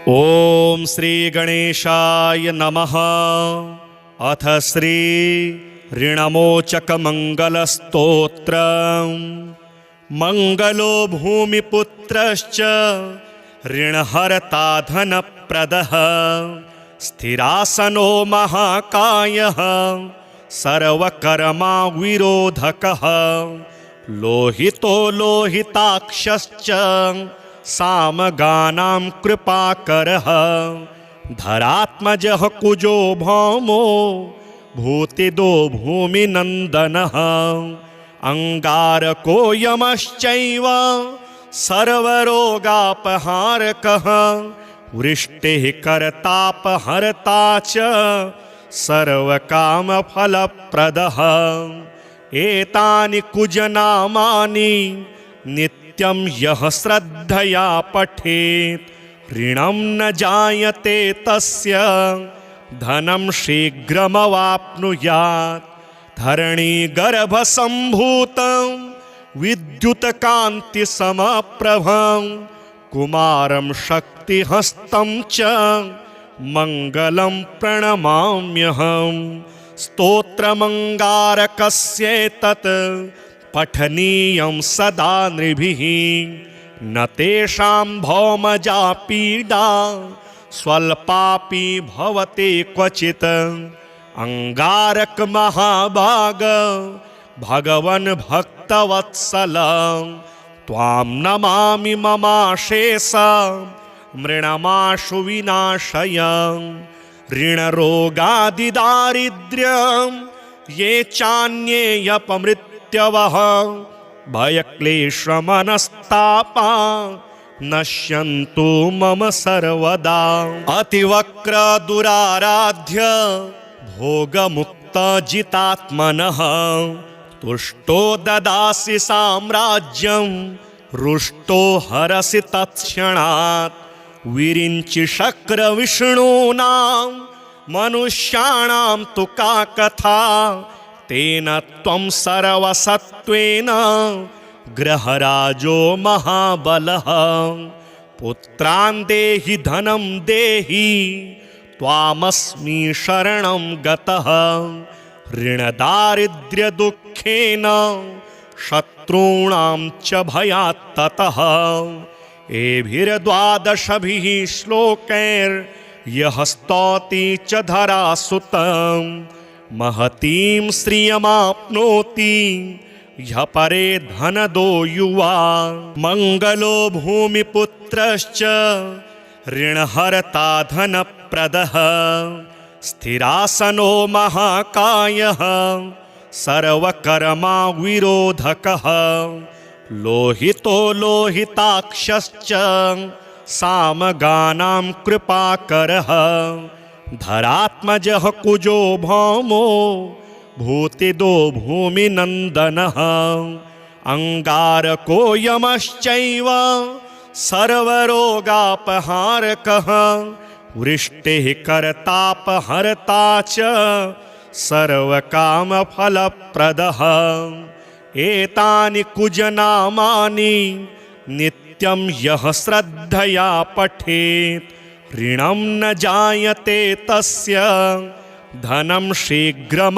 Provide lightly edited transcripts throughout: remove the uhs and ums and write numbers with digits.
ओम श्री गणेशाय नमः। अथ श्री ऋणमोचक मंगलस्तोत्र। मंगलो भूमिपुत्रश्च ऋणहर्ता धनप्रदः स्थिरासनो महाकायः सर्वकर्मा विरोधकः लोहितो लोहिताक्षश्च सामगानां कृपाकरः धरात्मजः कुजो भौमो भूतिदो भूमिनन्दनः अंगारको यमश्चैव सर्वरोगापहारकः वृष्टिः कर्तापहर्ता च सर्वकामफलप्रदः एतानि कुजनामानि नित्यं यः श्रद्धया पठेत् ऋणं न जायते तस्य धनं शीघ्रमवाप्नुयात् धरणीगर्भसम्भूतं विद्युत्कान्तिसमप्रभं कुमारं शक्तिहस्तं च मङ्गलं प्रणमाम्यहम् स्तोत्रमङ्गारकस्येतत् पठनीयं सदा नृभिः न तेषां भौमजा पीडा स्वल्पापि भवते क्वचित् अंगारक महाभाग भगवन् भक्तवत्सल त्वां नमामि ममाशेष मृणमाशु विनाशय ऋणरोगादिदारिद्र्यं ये चान्येऽपमृत्यवः भयक्लेशमनस्तापा नश्यन्तु मम सर्वदा अतिवक्र दुराराध्य भोगमुक्तजितात्मनः तुष्टो ददासि साम्राज्यं रुष्टो हरसि तत्क्षणात् विरिञ्चि शक्रविष्णूनां मनुष्याणां तु का कथा तेन त्वं सर्वसत्त्वेन ग्रहराजो महाबलः पुत्रान् देहि धनं देहि त्वामस्मि शरणं गतः ऋणदारिद्र्यदुःखेन शत्रूणां च भयात् ततः एभिर्द्वादशभिः श्लोकैर्यः स्तौति च धरासुतं महतीं श्रियमाप्नोति ह्यः परे धनदो युवा मंगलो भूमिपुत्रश्च ऋणहर्ता धनप्रदः स्थिरासनो महाकायः सर्वकर्मा विरोधकः लोहितो लोहिताक्षश्च सामगानां कृपाकरः धरात्मजः कुजो भौमो भूतिदो भूमिनन्दनः अंगारको यमश्चैव सर्वरोगापहारकः वृष्टिः कर्तापहर्ता च सर्वकामफलप्रदः एतानि कुजनामानि नित्यं यः श्रद्धया पठेत् ऋणं न जायते तस्य धनं शीघ्रमवाप्नुयात्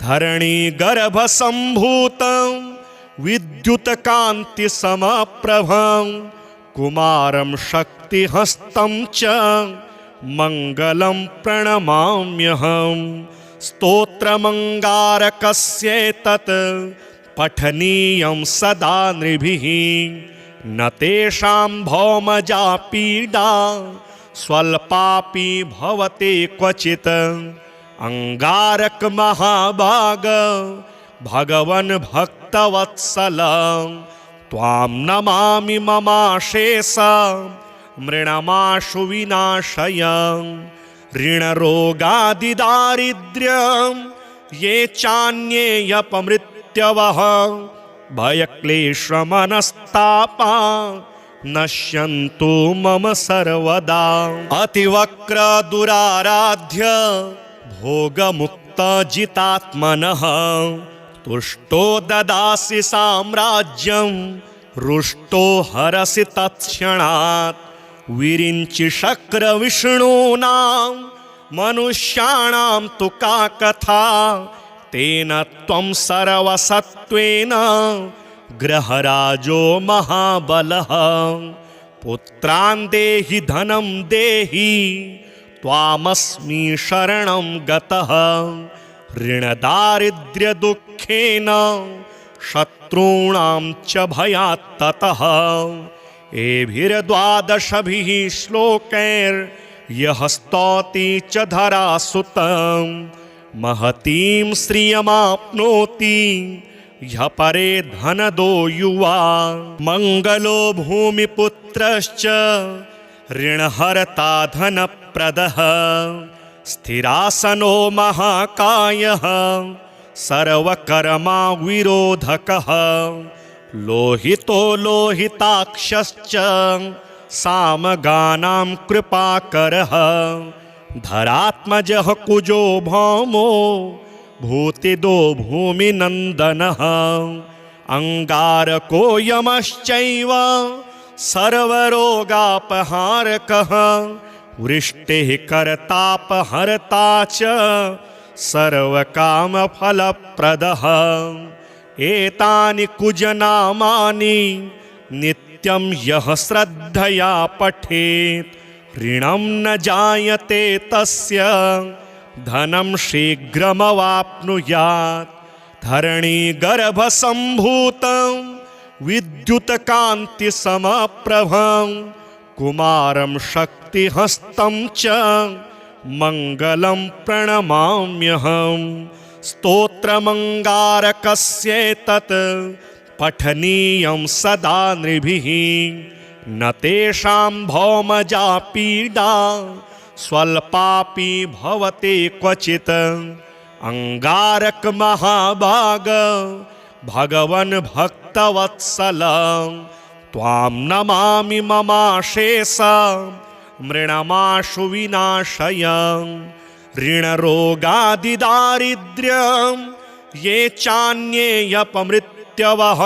धरणीगर्भसम्भूतं विद्युत्कान्तिसमप्रभं कुमारं शक्तिहस्तं च मङ्गलं प्रणमाम्यहम् स्तोत्रमङ्गारकस्येतत् पठनीयं सदा नृभिः न तेषां भौमजा पीडा स्वल्पापि भवते क्वचित् अंगारक महाभाग भगवन् भक्तवत्सल त्वां नमामि ममाशेष मृणमाशु विनाशय ऋणरोगादिदारिद्र्यं ये चान्येऽपमृत्यवः भयक्लेशमनस्तापा नश्यन्तु मम सर्वदा अतिवक्र दुराराध्य भोगमुक्तजितात्मनः तुष्टो ददासि साम्राज्यं रुष्टो हरसि तत्क्षणात् विरिञ्चि शक्रविष्णूनां मनुष्याणां तु का कथा तेन त्वं सर्वसत्त्वेन ग्रहराजो महाबलः पुत्रान् देहि धनं देहि त्वामस्मि शरणं गतः ऋणदारिद्र्यदुःखेन शत्रूणां च भयात् ततः एभिर्द्वादशभिः श्लोकैर्यः स्तौति च धरासुतं महतीं श्रियमाप्नोति ह्यः परे धनदो युवा मङ्गलो भूमिपुत्रश्च ऋणहर्ता धनप्रदः स्थिरासनो महाकायः सर्वकर्मा विरोधकः लोहितो लोहिताक्षश्च सामगानां कृपाकरः धरात्मजः कुजो भौमो भूतिदो भूमिनन्दनः अङ्गारको यमश्चैव सर्वरोगापहारकः वृष्टिः कर्तापहर्ता च सर्वकामफलप्रदः एतानि कुजनामानि नित्यं यः श्रद्धया पठेत् ऋणं न जायते तस्य धनं शीघ्रमवाप्नुयात् धरणीगर्भसम्भूतं विद्युत्कान्तिसमप्रभं कुमारं शक्तिहस्तं च मङ्गलं प्रणमाम्यहं स्तोत्रमङ्गारकस्येतत् पठनीयं सदा नृभिः न तेषां भौमजा पीडा स्वल्पापि भवते क्वचित् अङ्गारक महाभाग भगवन् भक्तवत्सल त्वां नमामि ममाशेष मृणमाशु विनाशय ऋणरोगादिदारिद्र्यं ये चान्येऽपमृत्यवः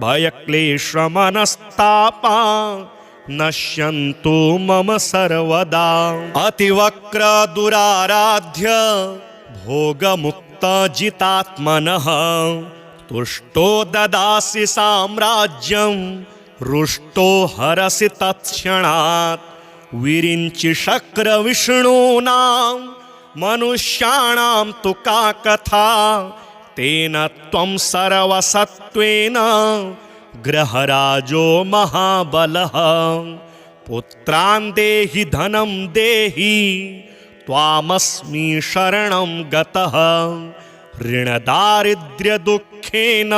भयक्लेशमनस्तापा नश्यन्तु मम सर्वदा अतिवक्रदुराराध्य भोगमुक्तजितात्मनः तुष्टो ददासि साम्राज्यं रुष्टो हरसि तत्क्षणात् विरिञ्चि शक्रविष्णूनां मनुष्याणां तु का कथा तेन त्वं सर्वसत्त्वेन ग्रहराजो महाबलः पुत्रान् देहि धनं देहि त्वामस्मि शरणं गतः ऋणदारिद्र्यदुःखेन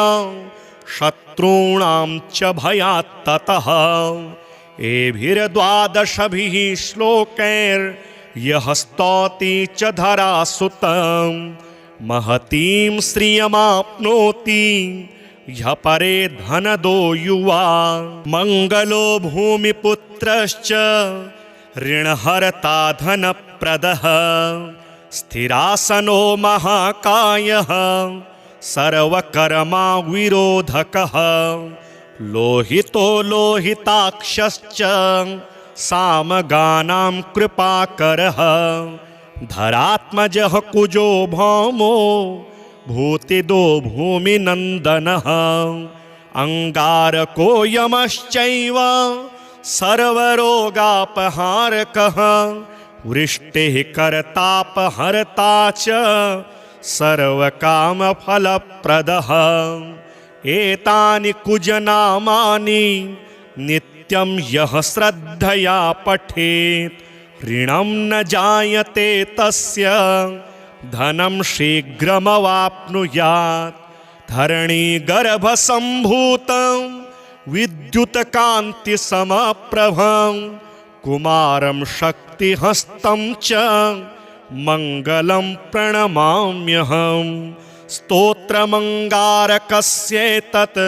शत्रूणां च भयात् ततः एभिर्द्वादशभिः श्लोकैर्यः स्तौति च धरासुतं महतीं श्रियमाप्नोति ह्यः परे धनदो युवा मङ्गलो भूमिपुत्रश्च ऋणहर्ता धनप्रदः स्थिरासनो महाकायः सर्वकर्मा विरोधकः लोहितो लोहिताक्षश्च सामगानां कृपाकरः धरात्मजः कुजो भौमो भूतिदो भूमिनन्दनः अङ्गारको यमश्चैव सर्वरोगापहारकः वृष्टिः कर्तापहर्ता च सर्वकामफलप्रदः एतानि कुजनामानि नित्यं यः श्रद्धया पठेत् ऋणं न जायते तस्य धनं शीघ्रमवाप्नुयात् धरणीगर्भसम्भूतं विद्युत्कान्तिसमप्रभं कुमारं शक्तिहस्तं च मङ्गलं प्रणमाम्यहं स्तोत्रमङ्गारकस्येतत्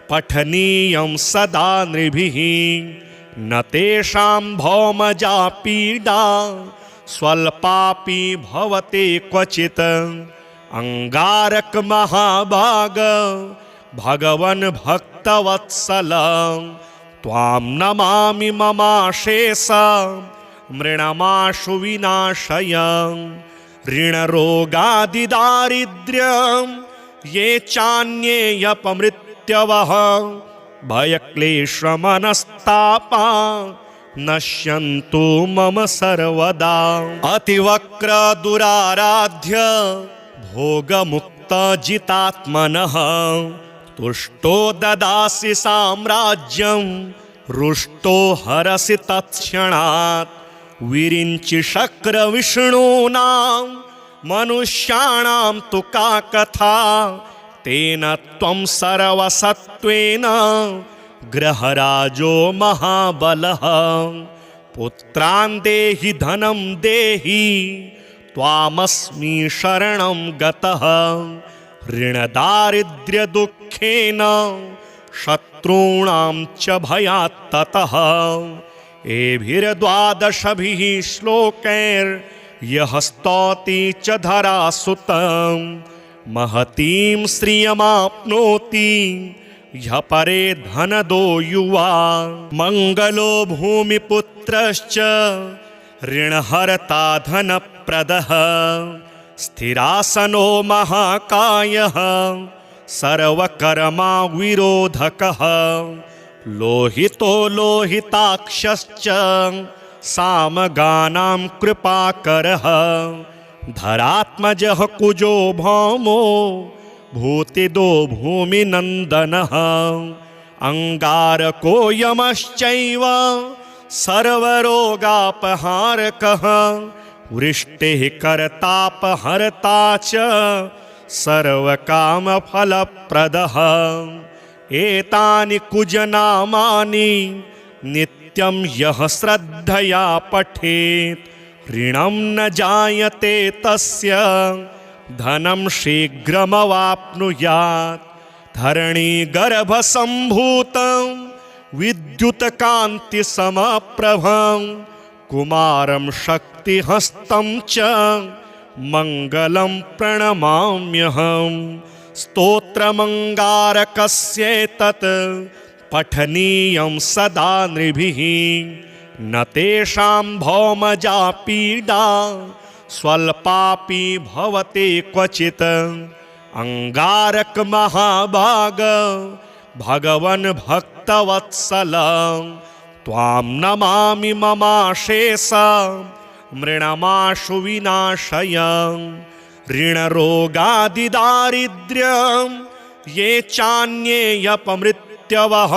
पठनीयं सदा नृभिः न तेषां भौमजा पीडा स्वल्पापि भवते क्वचित् अङ्गारक महाभाग भगवन् भक्तवत्सल त्वां नमामि ममाशेषं मृणमाशु विनाशय ऋणरोगादिदारिद्र्यं ये चान्येऽपमृत्यवः भयक्लेशमनस्तापा नश्यन्तु मम सर्वदा। अतिवक्रदुराराध्य भोगमुक्तजितात्मनः तुष्टो ददासि साम्राज्यं रुष्टो हरसि तत्क्षणात् विरिञ्चि शक्रविष्णूनां मनुष्याणां तु का कथा तेन त्वं सर्वसत्त्वेन ग्रहराजो महाबलः। पुत्रान् देहि धनं देहि त्वामस्मि शरणं गतः ऋणदारिद्र्यदुःखेन शत्रूणां च भयात् ततः। एभिर्द्वादशभिः श्लोकैर्यः स्तौति च धरासुतं महतीं श्रियमाप्नोति ह्यः परे धनदो युवा। मङ्गलो भूमिपुत्रश्च ऋणहर्ता धनप्रदः स्थिरासनो महाकायः सर्वकर्मा विरोधकः लोहितो लोहिताक्षश्च सामगानां कृपाकरः धरात्मजः कुजो भौमो भूतिदो भूमिनन्दनः अंगारको यमश्चैव सर्वरोगापहारकः वृष्टिः कर्तापहर्ता च सर्वकामफलप्रदः। एतानि कुजनामानि नित्यं यः श्रद्धया पठेत् ऋणं न जायते तस्य धनं शीघ्रमवाप्नुयात्। धरणीगर्भसम्भूतं विद्युत्कान्तिसमप्रभं कुमारं शक्तिहस्तं च मङ्गलं प्रणमाम्यहम्। स्तोत्रमङ्गारकस्येतत् पठनीयं सदा नृभिः न तेषां भौमजा पीडा स्वल्पापि भवते क्वचित्। अंगारक महाभाग भगवन् भक्तवत्सल त्वां नमामि ममाशेषं मृणमाशु विनाशय ऋणरोगादिदारिद्र्यं ये चान्येऽपमृत्यवः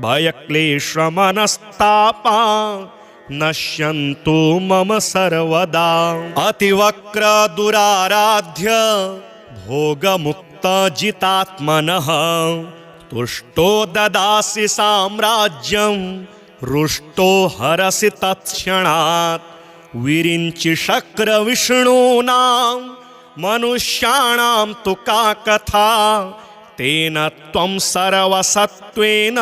भयक्लेशमनस्तापा नश्यन्तु मम सर्वदा। अतिवक्रदुराराध्य भोगमुक्तजितात्मनः तुष्टो ददासि साम्राज्यं रुष्टो हरसि तत्क्षणात् विरिञ्चि शक्रविष्णूनां मनुष्याणां तु का कथा तेन त्वं सर्वसत्त्वेन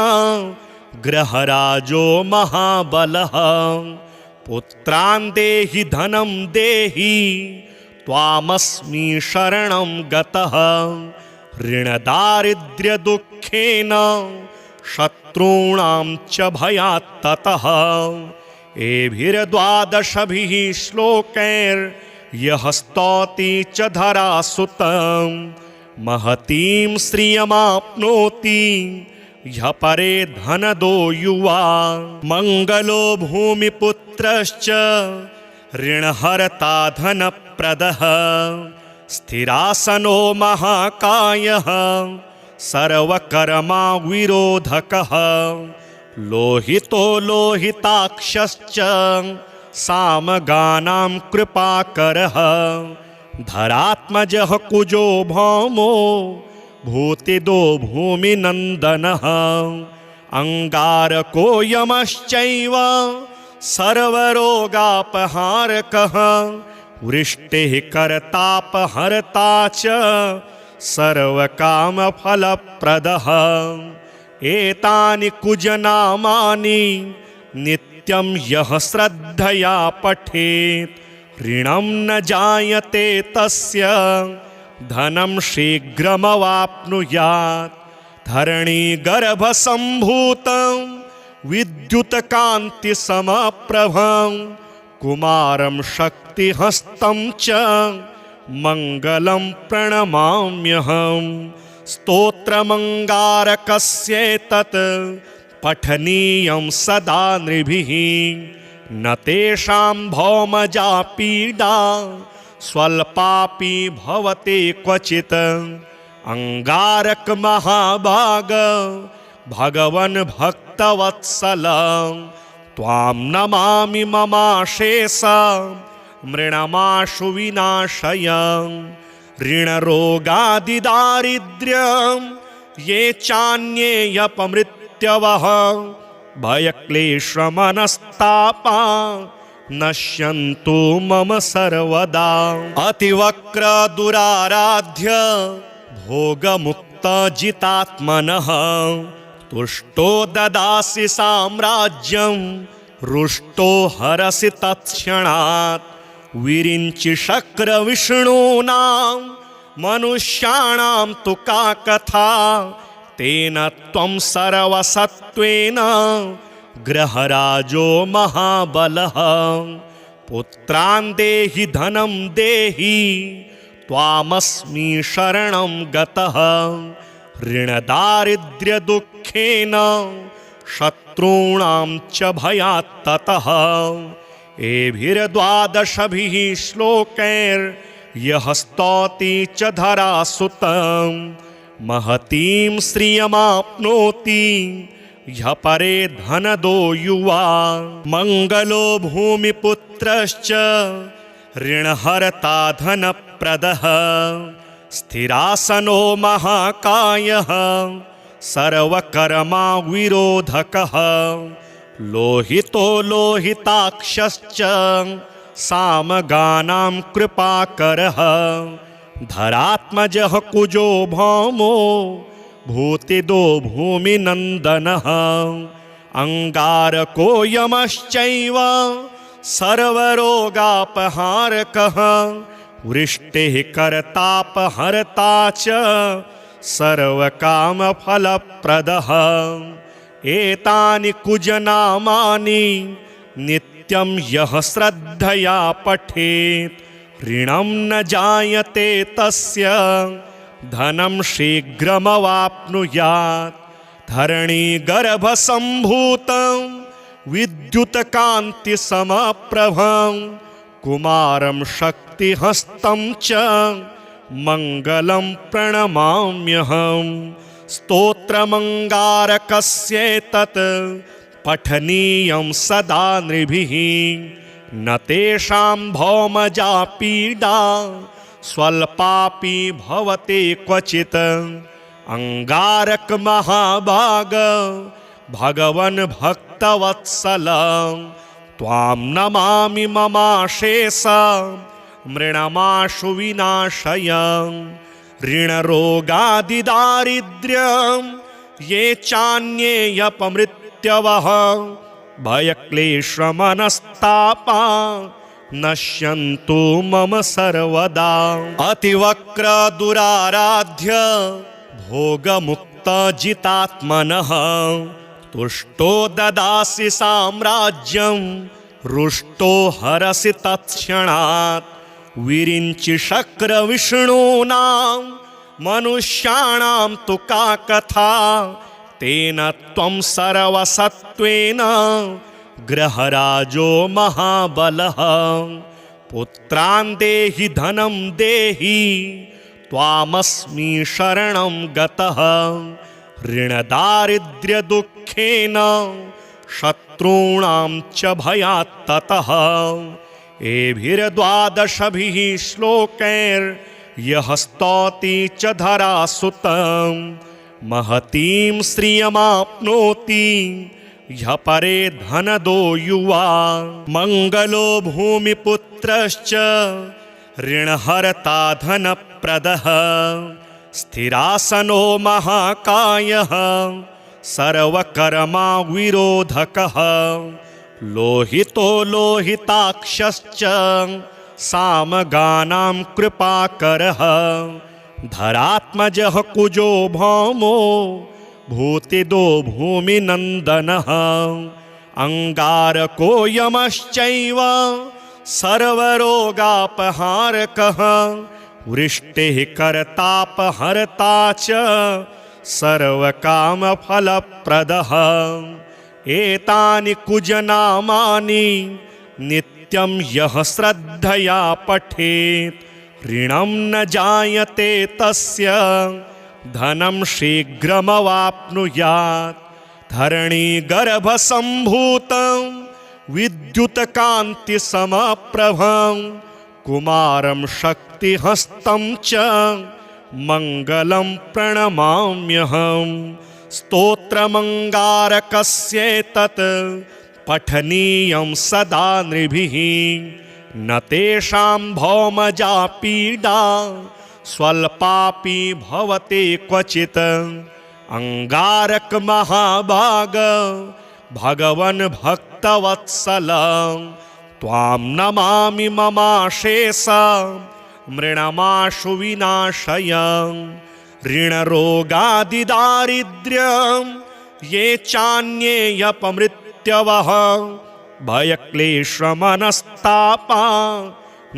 ग्रहराजो महाबलः। पुत्रान् देहि धनं देहि त्वामस्मि शरणं गतः ऋणदारिद्र्यदुःखेन शत्रूणां च भयात् ततः। एभिर्द्वादशभिः श्लोकैर्यः स्तौति च धरासुतं महतीं श्रियमाप्नोति ह्यः परे धनदो युवा। मङ्गलो भूमिपुत्रश्च ऋणहर्ता धनप्रदः स्थिरासनो महाकायः सर्वकर्मा विरोधकः लोहितो लोहिताक्षश्च सामगानां कृपाकरः धरात्मजः कुजो भौमो भूतिदो भूमिनन्दनः अंगारको यमश्चैव सर्वरोगापहारकः वृष्टिः कर्तापहर्ता च सर्वकामफलप्रदः। एतानि कुजनामानि नित्यं यः श्रद्धया पठेत् ऋणं न जायते तस्य धनं शीघ्रमवाप्नुयात्। धरणीगर्भसम्भूतं विद्युतकान्तिसमप्रभं कुमारं शक्तिहस्तं च मङ्गलं प्रणमाम्यहम्। स्तोत्रमङ्गारकस्येतत् पठनीयं सदा नृभिः, न तेषां भौमजा पीडा स्वल्पापि भवते क्वचित्। अंगारक महाभाग भगवन् भक्तवत्सल, त्वां नमामि ममाशेष मृणमाशु विनाशय। ऋणरोगादिदारिद्र्यं ये चान्येऽपमृत्यवः, भयक्लेशमनस्तापा नश्यन्तु मम सर्वदा। अतिवक्र दुराराध्य भोगमुक्तजितात्मनः, तुष्टो ददासि साम्राज्यं रुष्टो हरसि तत्क्षणात्। विरिञ्चि शक्रविष्णूनां मनुष्याणां तु का कथा, तेन त्वं सर्वसत्त्वेन ग्रहराजो महाबलः। पुत्रान् देहि धनं देहि त्वामस्मि शरणं गतः। ऋणदारिद्र्यदुःखेन शत्रूणां च भयात् ततः। एभिर्द्वादशभिः श्लोकैर्यः स्तौति च धरासुतं, महतीं श्रियमाप्नोति ह्यः परे धनदो युवा। मङ्गलो भूमिपुत्रश्च ऋणहर्ता धनप्रदः, स्थिरासनो महाकायः सर्वकर्मा विरोधकः। लोहितो लोहिताक्षश्च सामगानां कृपाकरः, धरात्मजः कुजो भौमो भूतिदो भूमिनन्दनः। अंगारको यमश्चैव सर्वरोगापहारकः, वृष्टिः कर्तापहर्ता च सर्वकामफलप्रदः। एतानि कुजनामानि नित्यं यः श्रद्धया पठेत्, ऋणं न जायते तस्य धनं शीघ्रमवाप्नुयात्। धरणीगर्भसम्भूतं विद्युतकान्तिसमप्रभं, कुमारं शक्तिहस्तं च मङ्गलं प्रणमाम्यहम्। स्तोत्रमङ्गारकस्येतत् पठनीयं सदा नृभिः, न तेषां भौमजा पीडा स्वल्पापि भवते क्वचित्। अंगारक महाभाग भगवन् भक्तवत्सल, त्वां नमामि ममाशेष मृणमाशु विनाशय। ऋणरोगादिदारिद्र्यं ये चान्येऽपमृत्यवः, भयक्लेशमनस्तापा नश्यन्तु मम सर्वदा। अतिवक्र दुराराध्य भोगमुक्तजितात्मनः, तुष्टो ददासि साम्राज्यं रुष्टो हरसि तत्क्षणात्। विरिञ्चि शक्रविष्णूनां मनुष्याणां तु का कथा, तेन त्वं सर्वसत्त्वेन ग्रहराजो महाबलः। पुत्रान् देहि धनं देहि त्वामस्मि शरणं गतः। ऋणदारिद्र्यदुःखेन शत्रूणां च भयात् ततः। एभिर्द्वादशभिः श्लोकैर्यः स्तौति च धरासुतं, महतीं श्रियमाप्नोति ह्यः परे धनदो युवा। मङ्गलो भूमिपुत्रश्च ऋणहर्ता धनप्रदः, स्थिरासनो महाकायः सर्वकर्मा विरोधकः। लोहितो लोहिताक्षश्च सामगानां कृपाकरः, धरात्मजः कुजो भौमो भूतिदो भूमिनन्दनः अङ्गारको यमश्चैव सर्वरोगापहारकः वृष्टिः कर्तापहर्ता च सर्वकामफलप्रदः एतानि कुजनामानि नित्यं यः श्रद्धया पठेत् ऋणं न जायते तस्य धनं शीघ्रमवाप्नुयात् धरणीगर्भसम्भूतं विद्युत्कान्तिसमप्रभं कुमारं शक्तिहस्तं च मङ्गलं प्रणमाम्यहं स्तोत्रमङ्गारकस्येतत् पठनीयं सदा नृभिः न तेषां भौमजा पीडा स्वल्पापि भवते क्वचित् अंगारक महाभाग भगवन् भक्तवत्सल त्वां नमामि ममाशेष मृणमाशु विनाशय ऋणरोगादिदारिद्र्यं ये चान्येऽपमृत्यवः भयक्लेशमनस्तापा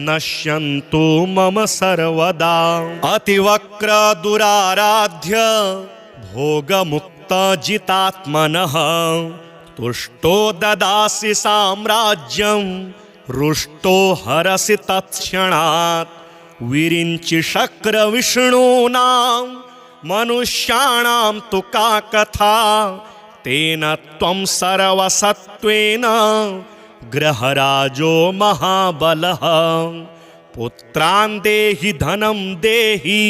नश्यन्तु मम सर्वदा अतिवक्रदुराराध्य भोगमुक्तजितात्मनः तुष्टो ददासि साम्राज्यं रुष्टो हरसि तत्क्षणात् विरिञ्चि शक्रविष्णूनां मनुष्याणां तु का कथा तेन त्वं सर्वसत्त्वेन ग्रहराजो महाबलः पुत्रान् देहि धनं देहि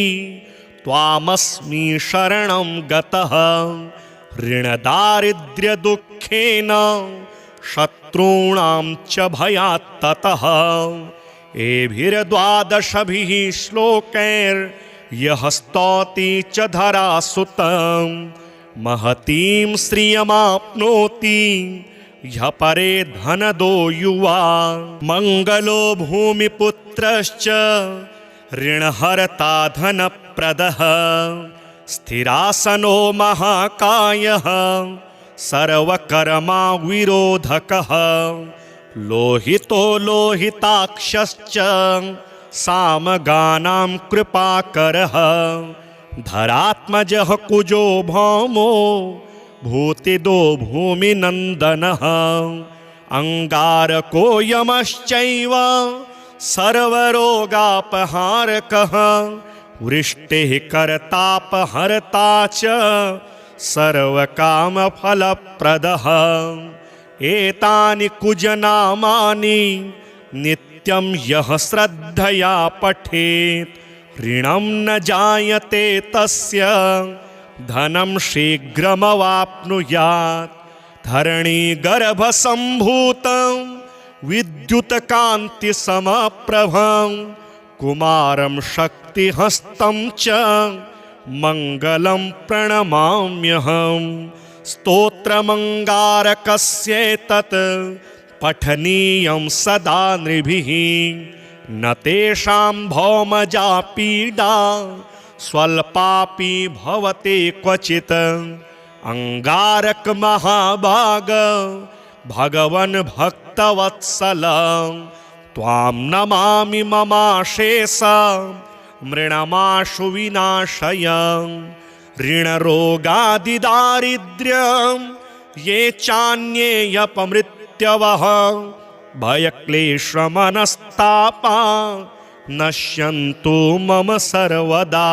त्वामस्मि शरणं गतः ऋणदारिद्र्यदुःखेन शत्रूणां च भयात् ततः एभिर्द्वादशभिः श्लोकैर्यः स्तौति च धरासुतं महतीं श्रियमाप्नोति ह्यः परे धनदो युवा मङ्गलो भूमिपुत्रश्च ऋणहर्ता धनप्रदः स्थिरासनो महाकायः सर्वकर्मा विरोधकः लोहितो लोहिताक्षश्च सामगानां कृपाकरः धरात्मजः कुजो भौमो भूतिदो भूमिनन्दनः अंगारको यमश्चैव सर्वरोगापहारकः वृष्टिः कर्तापहर्ता च सर्वकामफलप्रदः एतानि कुजनामानि नित्यं यः श्रद्धया पठेत् ऋणं न जायते तस्य धनं शीघ्रमवाप्नुयात् धरणीगर्भसम्भूतं विद्युत्कान्तिसमप्रभं कुमारं शक्तिहस्तं च मङ्गलं प्रणमाम्यहं स्तोत्रमङ्गारकस्येतत् पठनीयं सदा नृभिः न तेषां भौमजा पीडा स्वल्पापि भवते क्वचित् अंगारक महाभाग भगवन् भक्तवत्सल त्वां नमामि ममाशेष मृणमाशु विनाशय ऋणरोगादिदारिद्र्यं ये चान्येऽपमृत्यवः भयक्लेशमनस्तापा नश्यन्तु मम सर्वदा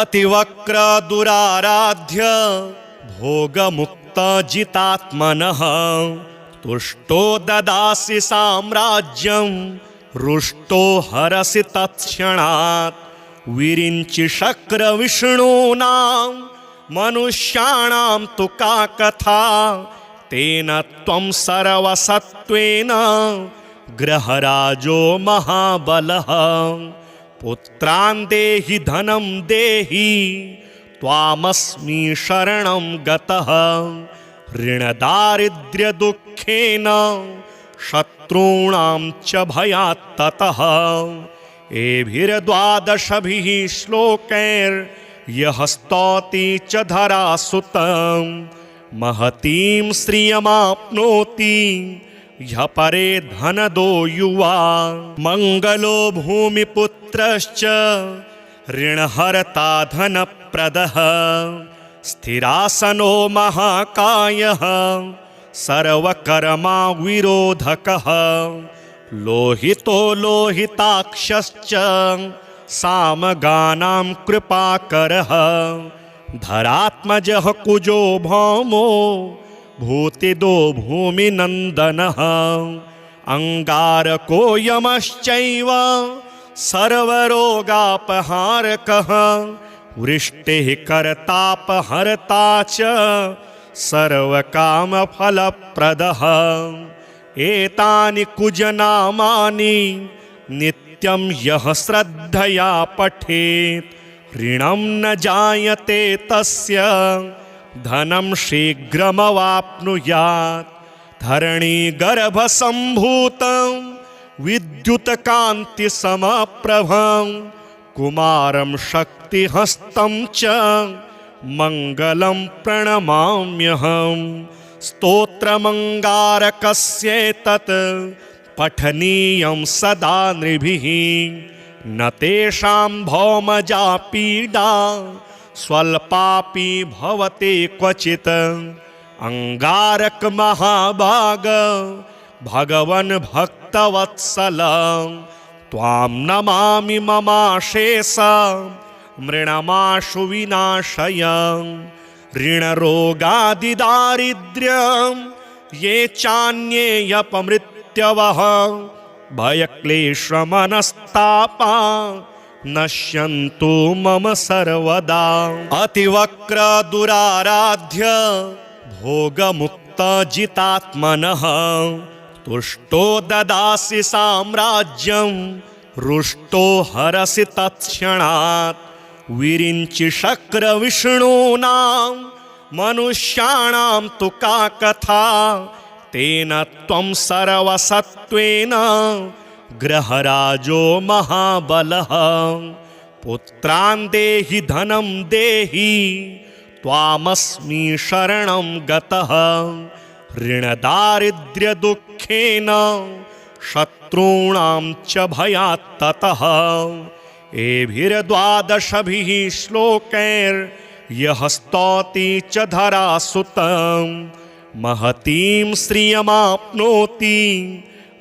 अतिवक्रदुराराध्य भोगमुक्तजितात्मनः तुष्टो ददासि साम्राज्यं रुष्टो हरसि तत्क्षणात् विरिञ्चि शक्रविष्णूनां मनुष्याणां तु का कथा तेन त्वं सर्वसत्त्वेन ग्रहराजो महाबलः पुत्रान् देहि धनं देहि त्वामस्मि शरणं गतः ऋणदारिद्र्यदुःखेन शत्रूणां च भयात् ततः एभिर्द्वादशभिः श्लोकैर्यः यः स्तौति च धरासुतं महतीं श्रियमाप्नोति ह्यः परे धनदो युवा। मङ्गलो भूमिपुत्रश्च ऋणहर्ता धनप्रदः स्थिरासनो महाकायः सर्वकर्मा विरोधकः। लोहितो लोहिताक्षश्च सामगानां कृपाकरः धरात्मजः कुजो भौमो भूतिदो भूमिनन्दनः। अङ्गारको यमश्चैव सर्वरोगापहारकः वृष्टिः कर्तापहर्ता च सर्वकामफलप्रदः। एतानि कुजनामानि नित्यं यः श्रद्धया पठेत् ऋणं न जायते तस्य धनं शीघ्रमवाप्नुयात्। धरणीगर्भसम्भूतं विद्युत्कान्तिसमप्रभं कुमारं शक्तिहस्तं च मङ्गलं प्रणमाम्यहम्। स्तोत्रमङ्गारकस्येतत् पठनीयं सदा नृभिः न तेषां भौमजा पीडा स्वल्पापि भवते क्वचित्। अंगारक महाभाग भगवन् भक्तवत्सल त्वां नमामि ममाशेष मृणमाशु विनाशय। ऋणरोगादिदारिद्र्यं ये चान्येऽपमृत्यवः भयक्लेशमनस्तापा नश्यन्तु मम सर्वदा। अतिवक्र दुराराध्य भोगमुक्तजितात्मनः तुष्टो ददासि साम्राज्यं रुष्टो हरसि तत्क्षणात्। विरिञ्चि शक्रविष्णूनां मनुष्याणां तु का कथा तेन त्वं सर्वसत्त्वेन ग्रहराजो महाबलः। पुत्रान् देहि धनं देहि त्वामस्मि शरणं गतः। ऋणदारिद्र्यदुःखेन शत्रूणां च भयात् ततः। एभिर्द्वादशभिः श्लोकैर्यः स्तौति च धरासुतं महतीं श्रियमाप्नोति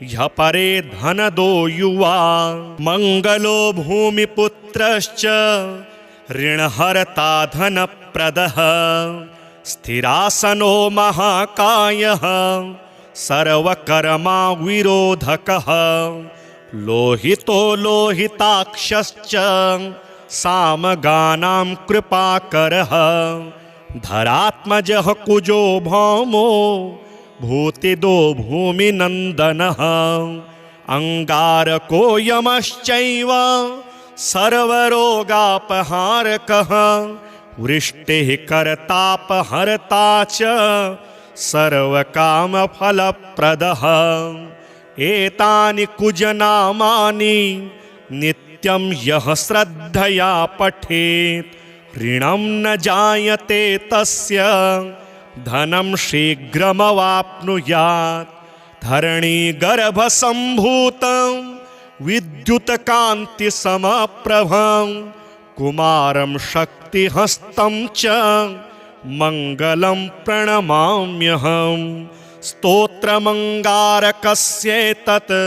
ह्यः परे धनदो युवा। मङ्गलो भूमिपुत्रश्च ऋणहर्ता धनप्रदः स्थिरासनो महाकायः सर्वकर्मा विरोधकः। लोहितो लोहिताक्षश्च सामगानां कृपाकरः धरात्मजः कुजो भौमो भूतिदो भूमिनन्दनः। अंगारको यमश्चैव सर्वरोगापहारकः वृष्टिः कर्तापहर्ता च सर्वकामफलप्रदः। एतानि कुजनामानि नित्यं यः श्रद्धया पठेत् ऋणं न जायते तस्य धनं शीघ्रमवाप्नुयात्। धरणीगर्भसम्भूतं विद्युत्कान्तिसमप्रभं कुमारं शक्तिहस्तं च मङ्गलं प्रणमाम्यहम्। स्तोत्रमङ्गारकस्येतत्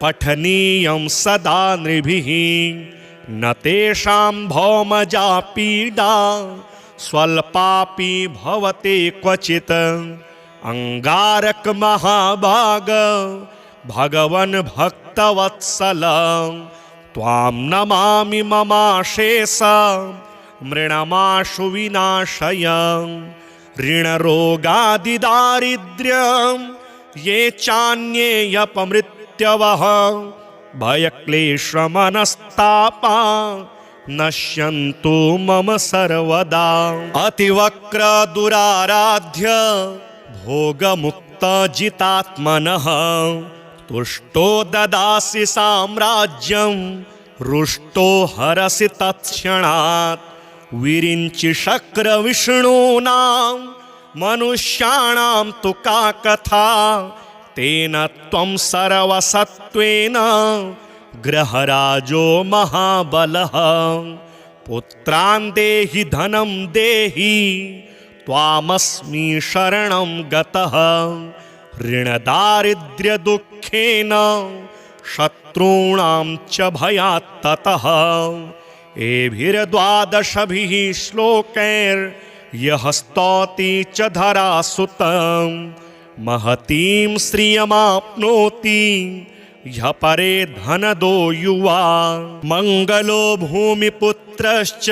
पठनीयं सदा नृभिः न तेषां भौमजा पीडा स्वल्पापि भवते क्वचित्। अंगारक महाभाग भगवन् भक्तवत्सल त्वां नमामि ममाशेष मृणमाशु विनाशय। ऋणरोगादिदारिद्र्यं ये चान्येऽपमृत्यवः भयक्लेशमनस्तापा नश्यन्तु मम सर्वदा। अतिवक्र दुराराध्य भोगमुक्तजितात्मनः तुष्टो ददासि साम्राज्यं रुष्टो हरसि तत्क्षणात्। विरिञ्चि शक्रविष्णूनां मनुष्याणां तु का कथा तेन त्वं सर्वसत्त्वेन ग्रहराजो महाबलः पुत्रान् देहि धनं देहि त्वामस्मि शरणं गतः ऋणदारिद्र्यदुःखेन शत्रूणां च भयात् ततः एभिर्द्वादशभिः श्लोकैर्यः स्तौति च धरासुतं महतीं श्रियमाप्नोति ह्यः परे धनदो युवा मङ्गलो भूमिपुत्रश्च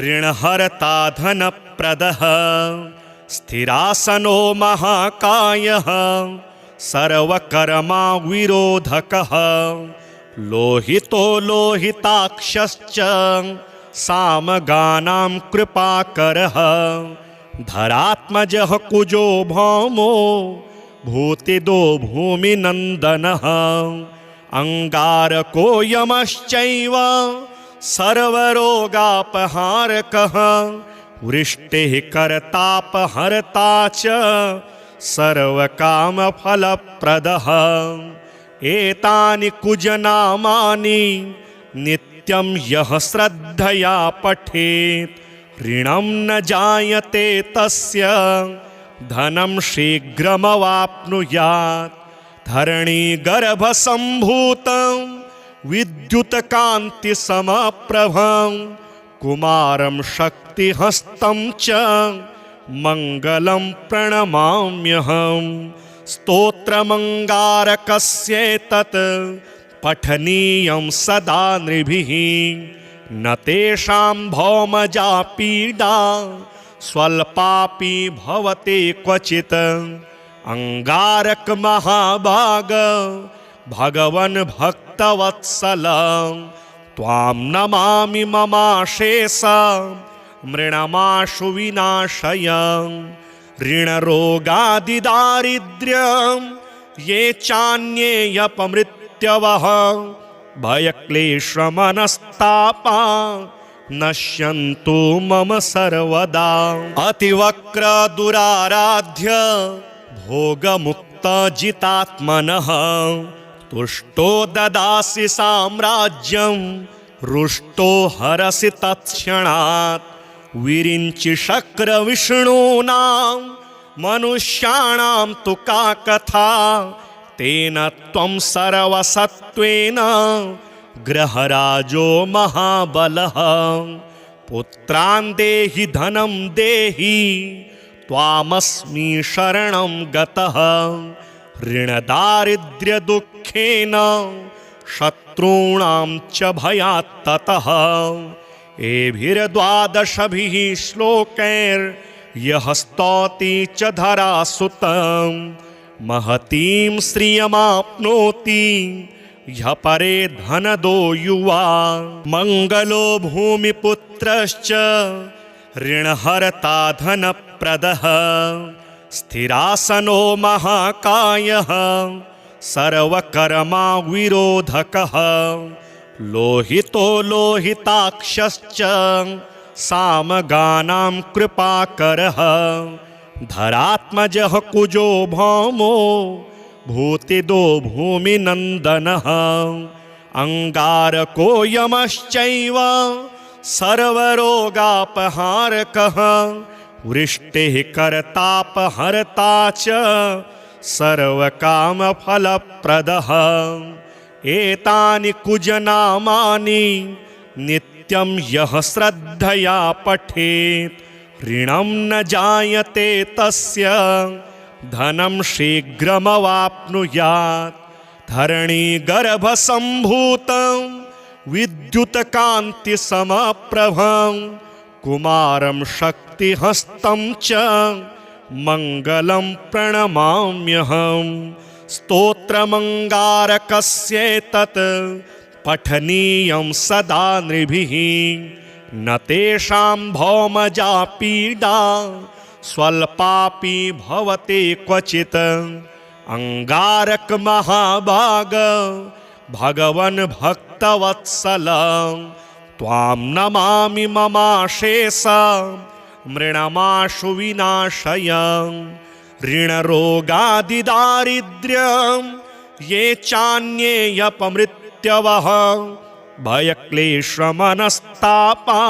ऋणहर्ता धनप्रदः स्थिरासनो महाकायः सर्वकर्मा विरोधकः लोहितो लोहिताक्षश्च सामगानां कृपाकरः धरात्मजः कुजो भौमो भूतिदो भूमिनन्दनः अङ्गारको यमश्चैव सर्वरोगापहारकः वृष्टिः कर्तापहर्ता च सर्वकामफलप्रदः एतानि कुजनामानि नित्यं यः श्रद्धया पठेत् ऋणं न जायते तस्य धनं शीघ्रमवाप्नुयात् धरणीगर्भसम्भूतं विद्युत्कान्तिसमप्रभं कुमारं शक्तिहस्तं च मङ्गलं प्रणमाम्यहं स्तोत्रमङ्गारकस्येतत् पठनीयं सदा नृभिः न तेषां भौमजा पीडा स्वल्पापि भवति क्वचित् अंगारक महाभाग भगवन् भक्तवत्सल त्वां नमामि ममाशेष मृणमाशु विनाशय ऋणरोगादिदारिद्र्यं ये चान्येऽपमृत्यवः भयक्लेशमनस्तापा नश्यन्तु मम सर्वदा अतिवक्र दुराराध्य भोगमुक्तजितात्मनः तुष्टो ददासि साम्राज्यं रुष्टो हरसि तत्क्षणात् विरिञ्चि शक्रविष्णूनां मनुष्याणां तु का कथा तेन त्वं सर्वसत्त्वेन ग्रहराजो महाबलः पुत्रान् देहि धनं देहि त्वामस्मि शरणं गतः ऋणदारिद्र्यदुःखेन शत्रूणां च भयात् ततः एभिर्द्वादशभिः श्लोकैर्यः स्तौति च धरासुतं महतीं श्रियमाप्नोति ह्यः परे धनदो युवा मङ्गलो भूमिपुत्रश्च ऋणहर्ता धनप्रदः स्थिरासनो महाकायः सर्वकर्मा विरोधकः लोहितो लोहिताक्षश्च सामगानां कृपाकरः धरात्मजः कुजो भौमो भूतिदो भूमिनन्दनः अंगारको यमश्चैव सर्वरोगापहारकः वृष्टिः कर्तापहर्ता च सर्वकामफलप्रदः एतानि कुजनामानि नित्यं यः श्रद्धया पठेत् ऋणं न जायते तस्य धनं शीघ्रमवाप्नुयात् धरणीगर्भसम्भूतं विद्युत्कान्तिसमप्रभं कुमारं शक्तिहस्तं च मङ्गलं प्रणमाम्यहं स्तोत्रमङ्गारकस्येतत् पठनीयं सदा नृभिः न तेषां भौमजा पीडा स्वल्पापि भवति क्वचित् अंगारक महाभाग भगवन् भक्तवत्सल त्वां नमामि ममाशेषं मृणमाशु विनाशय ऋणरोगादिदारिद्र्यं ये चान्येऽपमृत्यवः भयक्लेशमनस्तापा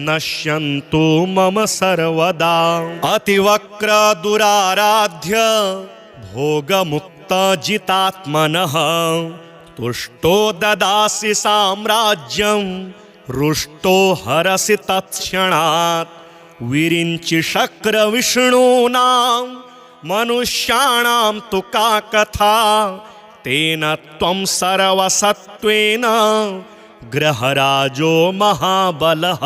नश्यन्तु मम सर्वदा। अतिवक्रदुराराध्य भोगमुक्तजितात्मनः तुष्टो ददासि साम्राज्यं रुष्टो हरसि तत्क्षणात् विरिञ्चि शक्रविष्णूनां मनुष्याणां तु का कथा तेन त्वं सर्वसत्त्वेन ग्रहराजो महाबलः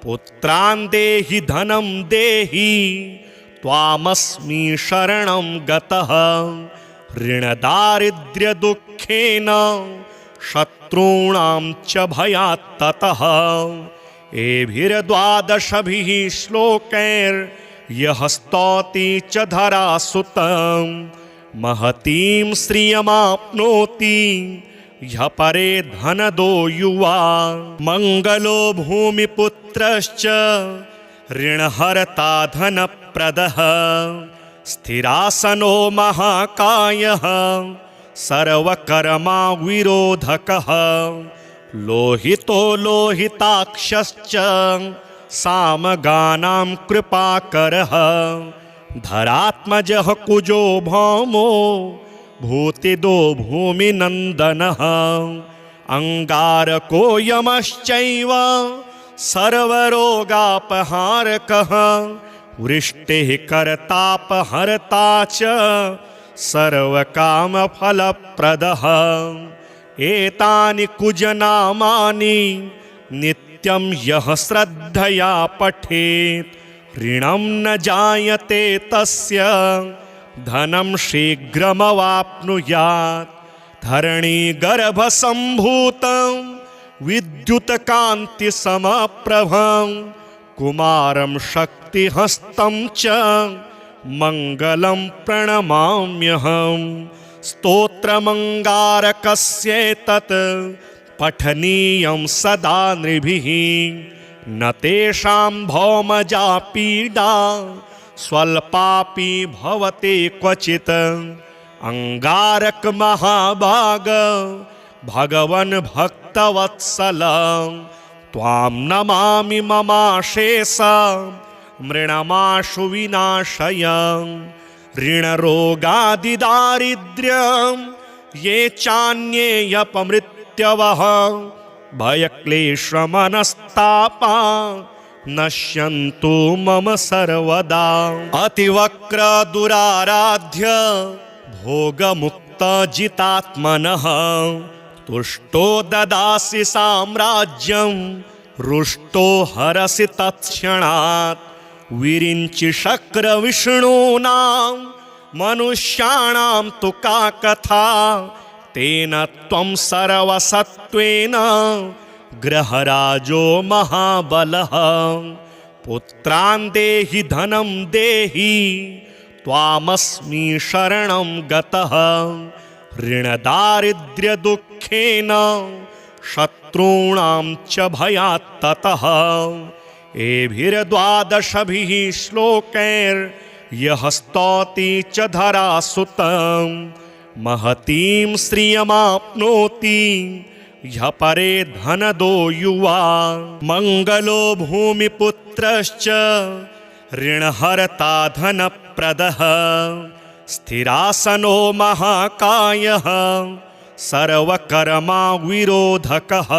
पुत्रान् देहि धनं देहि त्वामस्मि शरणं गतः ऋणदारिद्र्यदुःखेन शत्रूणां च भयात् ततः एभिर्द्वादशभिः श्लोकैर्यः स्तौति च धरासुतं महतीं श्रियमाप्नोति ह्यः परे धनदो युवा मङ्गलो भूमिपुत्रश्च ऋणहर्ता धनप्रदः स्थिरासनो महाकायः सर्वकर्मा विरोधकः लोहितो लोहिताक्षश्च सामगानां कृपाकरः धरात्मजः कुजो भौमो भूतिदो भूमिनन्दनः अंगारको यमश्चैव सर्वरोगापहारकः वृष्टिः कर्तापहर्ता च सर्वकामफलप्रदः एतानि कुजनामानि नित्यं यः श्रद्धया पठेत् ऋणं न जायते तस्य धनं शीघ्रमवाप्नुयात् धरणीगर्भसम्भूतं विद्युत्कान्तिसमप्रभं कुमारं शक्तिहस्तं च मङ्गलं प्रणमाम्यहम् स्तोत्रमङ्गारकस्येतत् पठनीयं सदा नृभिः न तेषां भौमजा पीडा स्वल्पापि भवते क्वचित् अंगारक महाभाग भगवन् भक्तवत्सल त्वां नमामि ममाशेषं मृणमाशु विनाशय ऋणरोगादिदारिद्र्यं ये चान्येऽपमृत्यवः भयक्लेशमनस्तापा नश्यन्तु मम सर्वदा। अतिवक्रदुराराध्य भोगमुक्तजितात्मनः तुष्टो ददासि साम्राज्यं रुष्टो हरसि तत्क्षणात् विरिञ्चि शक्रविष्णूनां मनुष्याणां तु का कथा तेन त्वं सर्वसत्त्वेन ग्रहराजो महाबलः पुत्रान् देहि धनं देहि त्वामस्मि शरणं गतः ऋणदारिद्र्यदुःखेन शत्रूणां च भयात् ततः एभिर्द्वादशभिः श्लोकैर्यः स्तौति च धरासुतं महतीं श्रियमाप्नोति ह्यः परे धनदो युवा मङ्गलो भूमिपुत्रश्च ऋणहर्ता धनप्रदः स्थिरासनो महाकायः सर्वकर्मा विरोधकः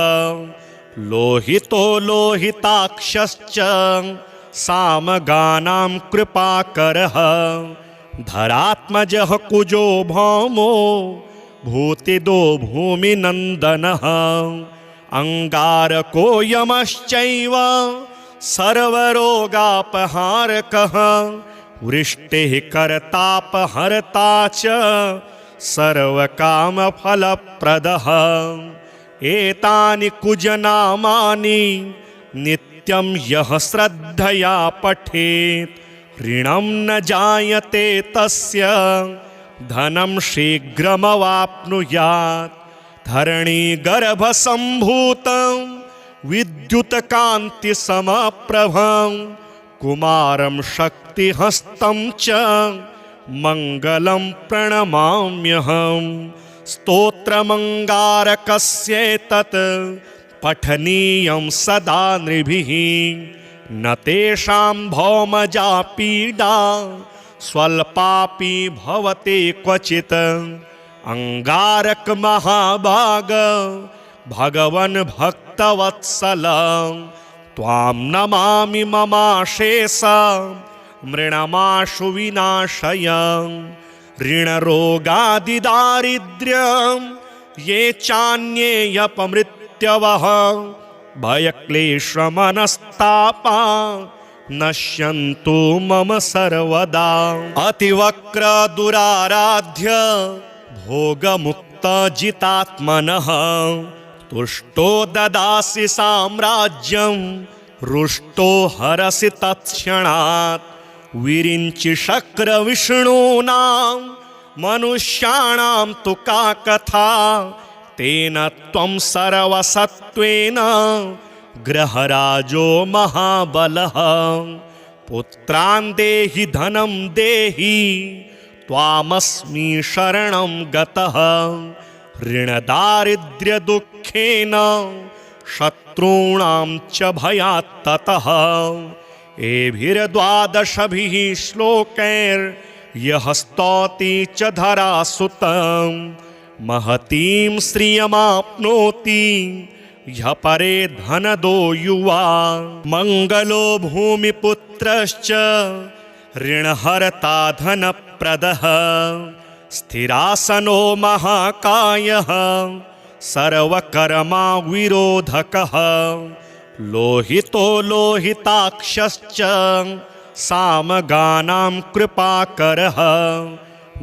लोहितो लोहिताक्षश्च सामगानां कृपाकरः धरात्मजः कुजो भौमो भूतिदो भूमिनन्दनः अंगारको यमश्चैव सर्वरोगापहारकः वृष्टिः कर्तापहर्ता च सर्वकामफलप्रदः एतानि कुजनामानि नित्यं यः श्रद्धया पठेत् ऋणं न जायते तस्य धनं शीघ्रमवाप्नुयात् धरणीगर्भसम्भूतं विद्युत्कान्तिसमप्रभं कुमारं शक्तिहस्तं च मङ्गलं प्रणमाम्यहम्। स्तोत्रमङ्गारकस्येतत् पठनीयं सदा नृभिः, न तेषां भौमजा पीडा स्वल्पापि भवते क्वचित्। अंगारक महाभाग भगवन् भक्तवत्सल, त्वां नमामि ममाशेष मृणमाशु विनाशय। ऋणरोगादिदारिद्र्यं ये चान्येऽपमृत्यवः, भयक्लेशमनस्तापा नश्यन्तु मम सर्वदा। अतिवक्र दुराराध्य भोगमुक्तजितात्मनः, तुष्टो ददासि साम्राज्यं रुष्टो हरसि तत्क्षणात्। विरिञ्चि शक्रविष्णूनां मनुष्याणां तु का कथा, तेन त्वं सर्वसत्त्वेन ग्रहराजो महाबलः। पुत्रान् देहि धनं देहि त्वामस्मि शरणं गतः। ऋणदारिद्र्यदुःखेन शत्रूणां च भयात् ततः। एभिर्द्वादशभिः श्लोकैर्यः स्तौति च धरासुतं, महतीं श्रियमाप्नोति ह्यः परे धनदो युवा। मङ्गलो भूमिपुत्रश्च ऋणहर्ता धनप्रदः, स्थिरासनो महाकायः सर्वकर्मा विरोधकः। लोहितो लोहिताक्षश्च सामगानां कृपाकरः,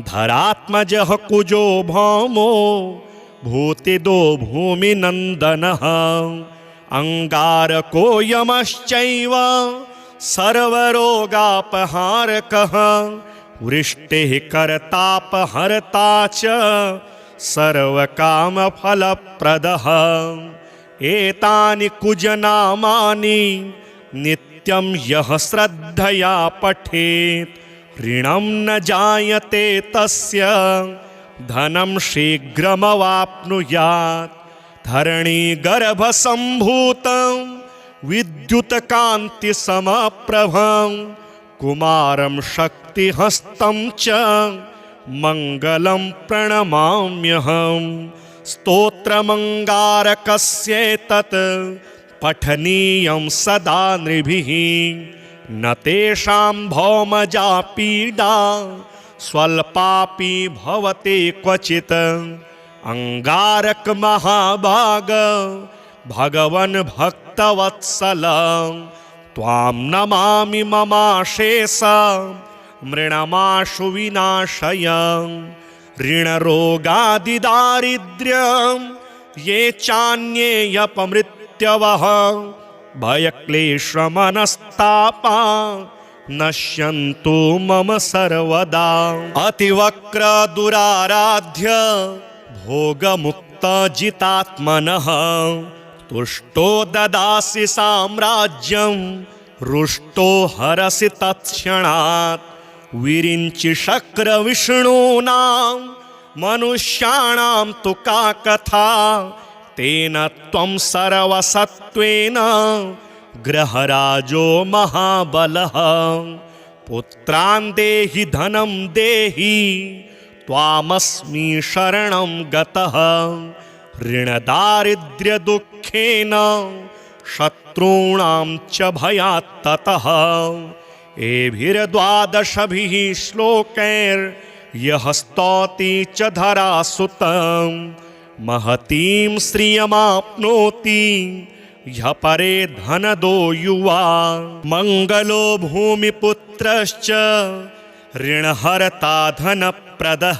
धरात्मजः कुजो भौमो भूतिदो भूमिनन्दनः। अंगारको यमश्चैव सर्वरोगापहारकः, वृष्टिः कर्तापहर्ता च सर्वकामफलप्रदः। एतानि कुजनामानि नित्यं यः श्रद्धया पठेत्, ऋणं न जायते तस्य धनं शीघ्रमवाप्नुयात्। धरणीगर्भसम्भूतं विद्युत्कान्तिसमप्रभं, कुमारं शक्तिहस्तं च मङ्गलं प्रणमाम्यहम्। स्तोत्रमङ्गारकस्येतत् पठनीयं सदा नृभिः, न तेषां भौमजा पीडा स्वल्पापि भवते क्वचित्। अंगारक महाभाग भगवन् भक्तवत्सल, त्वां नमामि ममाशेष मृणमाशु विनाशय। ऋणरोगादिदारिद्र्यं ये चान्येऽपमृत्यवः, भयक्लेशमनस्तापा नश्यन्तु मम सर्वदा। अतिवक्र दुराराध्य भोगमुक्तजितात्मनः, तुष्टो ददासि साम्राज्यं रुष्टो हरसि तत्क्षणात्। विरिञ्चि शक्रविष्णूनां मनुष्याणां तु का कथा, तेन त्वं सर्वसत्त्वेन ग्रहराजो महाबलः। पुत्रान् देहि धनं देहि त्वामस्मि शरणं गतः। ऋणदारिद्र्यदुःखेन शत्रूणां च भयात् ततः। एभिर्द्वादशभिः श्लोकैर्यः स्तौति च धरासुतं, महतीं श्रियमाप्नोति ह्यः परे धनदो युवा। मङ्गलो भूमिपुत्रश्च ऋणहर्ता धनप्रदः,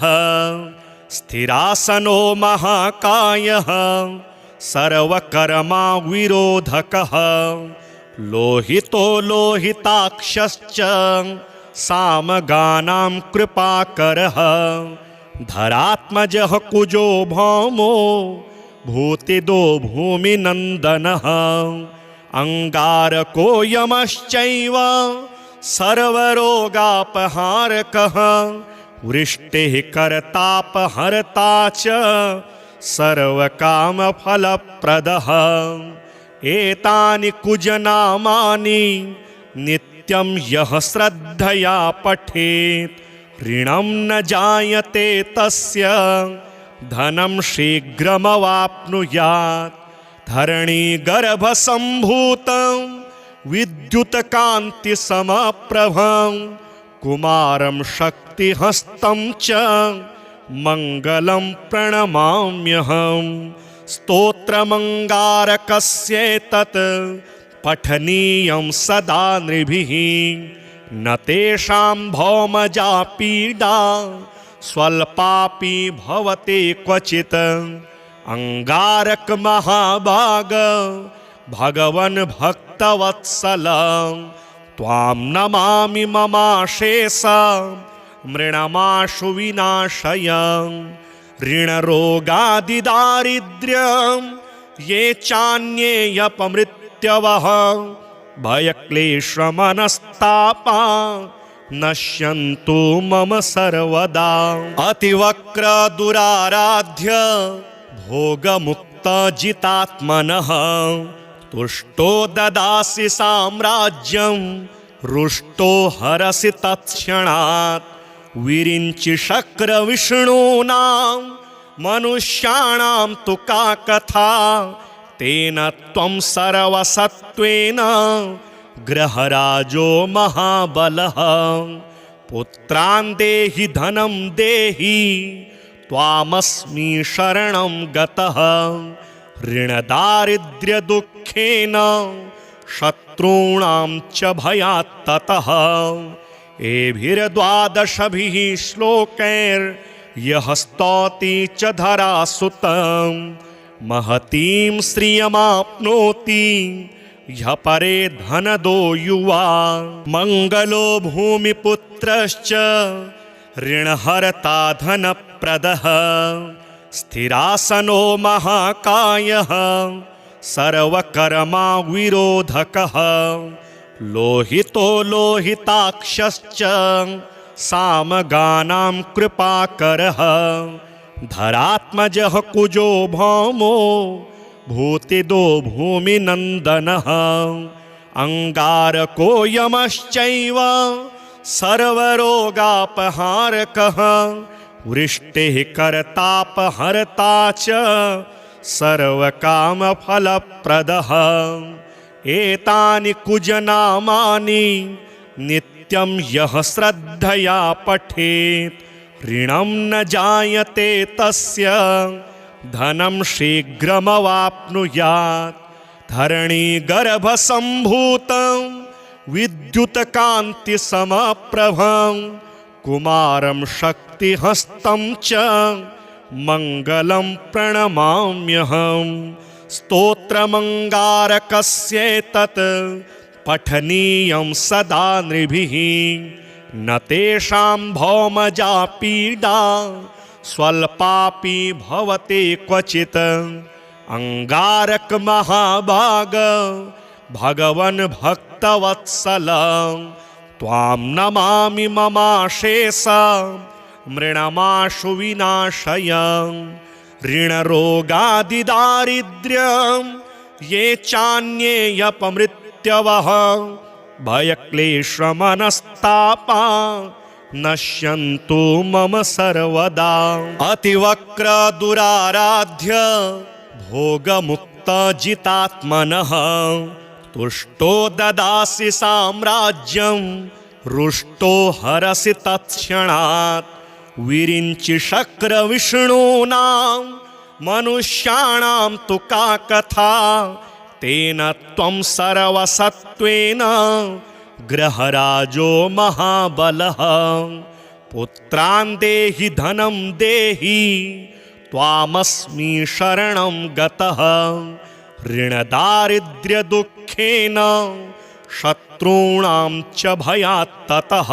स्थिरासनो महाकायः सर्वकर्मा विरोधकः। लोहितो लोहिताक्षश्च सामगानां कृपाकरः, धरात्मजः कुजो भौमो भूतिदो भूमिनन्दनः अङ्गारको यमश्चैव सर्वरोगापहारकः वृष्टिः कर्तापहर्ता च सर्वकामफलप्रदः एतानि कुजनामानि नित्यं यः श्रद्धया पठेत् ऋणं न जायते तस्य धनं शीघ्रमवाप्नुयात् धरणीगर्भसम्भूतं विद्युत्कान्तिसमप्रभं कुमारं शक्तिहस्तं च मङ्गलं प्रणमाम्यहं स्तोत्रमङ्गारकस्येतत् पठनीयं सदा नृभिः न तेषां भौमजा पीडा स्वल्पापि भवति क्वचित् अंगारक महाभाग भगवन् भक्तवत्सल त्वां नमामि ममाशेष मृणमाशु विनाशय ऋणरोगादिदारिद्र्यं ये चान्येऽपमृत्यवः भयक्लेशमनस्तापा नश्यन्तु मम सर्वदा अतिवक्रदुराराध्य भोगमुक्तजितात्मनः तुष्टो ददासि साम्राज्यं रुष्टो हरसि तत्क्षणात् विरिञ्चि शक्रविष्णूनां मनुष्याणां तु का कथा तेन त्वं सर्वसत्त्वेन ग्रहराजो महाबलः पुत्रान् देहि धनं देहि त्वामस्मि शरणं गतः ऋणदारिद्र्यदुःखेन शत्रूणां च भयात् ततः एभिर्द्वादशभिः श्लोकैर्यः स्तौति च धरासुतं महतीं श्रियमाप्नोति ह्यः परे धनदो युवा मङ्गलो भूमिपुत्रश्च ऋणहर्ता धनप्रदः स्थिरासनो महाकायः सर्वकर्मा विरोधकः लोहितो लोहिताक्षश्च सामगानां कृपाकरः धरात्मजः कुजो भौमो भूतिदो भूमिनन्दनः अंगारको यमश्चैव सर्वरोगापहारकः वृष्टिः कर्तापहर्ता च सर्वकामफलप्रदः एतानि कुजनामानि नित्यं यः श्रद्धया पठेत् ऋणं न जायते तस्य धनं शीघ्रमवाप्नुयात् धरणीगर्भसम्भूतं विद्युत्कान्तिसमप्रभं कुमारं शक्तिहस्तं च मङ्गलं प्रणमाम्यहं स्तोत्रमङ्गारकस्येतत् पठनीयं सदा नृभिः न तेषां भौमजा पीडा स्वल्पापि भवति क्वचित् अंगारक महाभाग भगवन् भक्तवत्सल त्वां नमामि ममाशेष मृणमाशु विनाशय ऋणरोगादिदारिद्र्यं ये चान्येऽपमृत्यवः भयक्लेशमनस्तापा नश्यन्तु मम सर्वदा अतिवक्रदुराराध्य भोगमुक्तजितात्मनः तुष्टो ददासि साम्राज्यं रुष्टो हरसि तत्क्षणात् विरिञ्चि शक्रविष्णूनां मनुष्याणां तु का कथा तेन त्वं सर्वसत्त्वेन ग्रहराजो महाबलः पुत्रान् देहि धनं देहि त्वामस्मि शरणं गतः ऋणदारिद्र्यदुःखेन शत्रूणां च भयात् ततः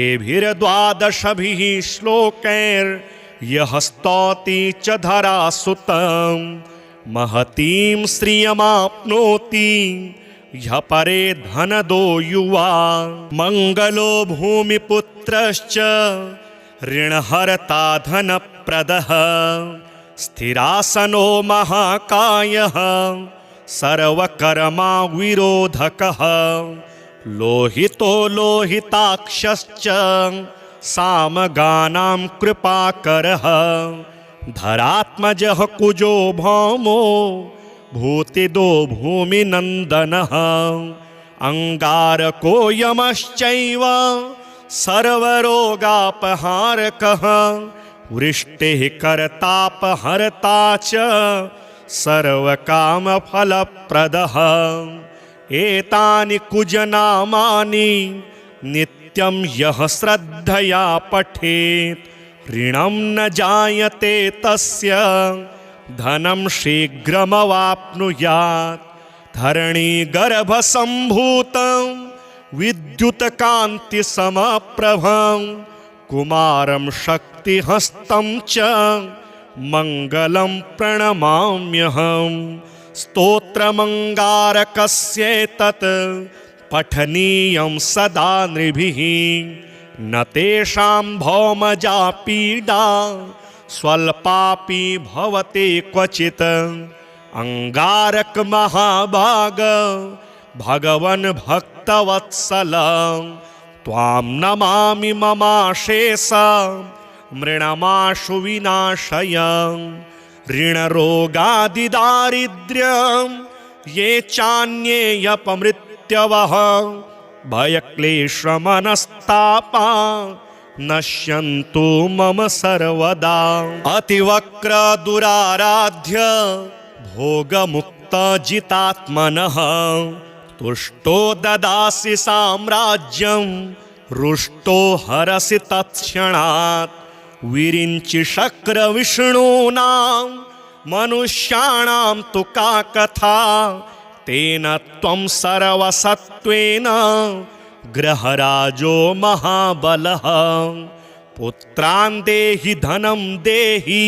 एभिर्द्वादशभिः श्लोकैर्यः यः स्तौति च धरासुतं महतीं श्रियमाप्नोति ह्यः परे धनदो युवा मंगलो भूमिपुत्रश्च ऋणहर्ता धनप्रदः स्थिरासनो महाकायः सर्वकर्मा विरोधकः लोहितो लोहिताक्षश्च सामगानां कृपाकरः धरात्मजः कुजो भौमो भूतिदो भूमिनन्दनः अंगारको यमश्चैव सर्वरोगापहारकः वृष्टिः कर्तापहर्ता च सर्वकामफलप्रदः एतानि कुजनामानि नित्यं यः श्रद्धया पठेत् ऋणं न जायते तस्य धनं शीघ्रमवाप्नुयात् धरणीगर्भसम्भूतं विद्युत्कान्तिसमप्रभं कुमारं शक्तिहस्तं च मङ्गलं प्रणमाम्यहम् स्तोत्रमङ्गारकस्येतत् पठनीयं सदा नृभिः न तेषां भौमजा पीडा स्वल्पापि भवते क्वचित् अंगारक महाभाग भगवन् भक्तवत्सल त्वां नमामि ममाशेषा मृणमाशु विनाशय ऋणरोगादिदारिद्र्यं ये चान्येऽपमृत्यवः भयक्लेशमनस्तापा नश्यन्तु मम सर्वदा अतिवक्र दुराराध्य भोगमुक्तजितात्मनः तुष्टो ददासि साम्राज्यं रुष्टो हरसि तत्क्षणात् विरिञ्चि शक्रविष्णूनां मनुष्याणां तु का कथा तेन त्वं सर्वसत्त्वेन ग्रहराजो महाबलः पुत्रान् देहि धनं देहि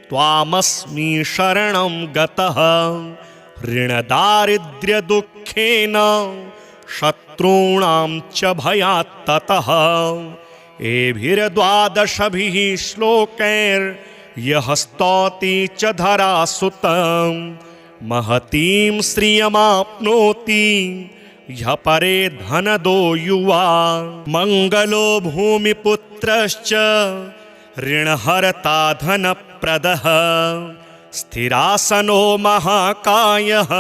त्वामस्मि शरणं गतः ऋणदारिद्र्यदुःखेन शत्रूणां च भयात् ततः एभिर्द्वादशभिः श्लोकैर्यः स्तौति च धरासुतं महतीं श्रियमाप्नोति ह्यः परे धनदो युवा मंगलो भूमिपुत्रश्च ऋणहर्ता धनप्रदः स्थिरासनो महाकायः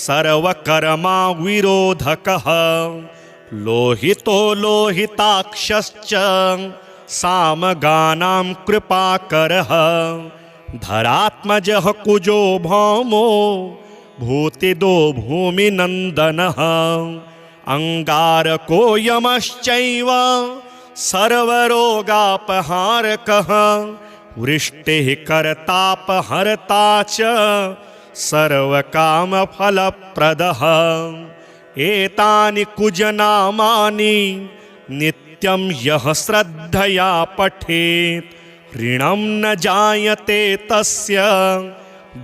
सर्वकर्मा विरोधकः लोहितो लोहिताक्षश्च सामगानां कृपाकरः धरात्मजः कुजो भौमो भूतिदो भूमिनन्दनः अंगारको यमश्चैव सर्वरोगापहारकः वृष्टिः कर्तापहर्ता च सर्वकामफलप्रदः एतानि कुजनामानि नित्यं यः श्रद्धया पठेत् ऋणं न जायते तस्य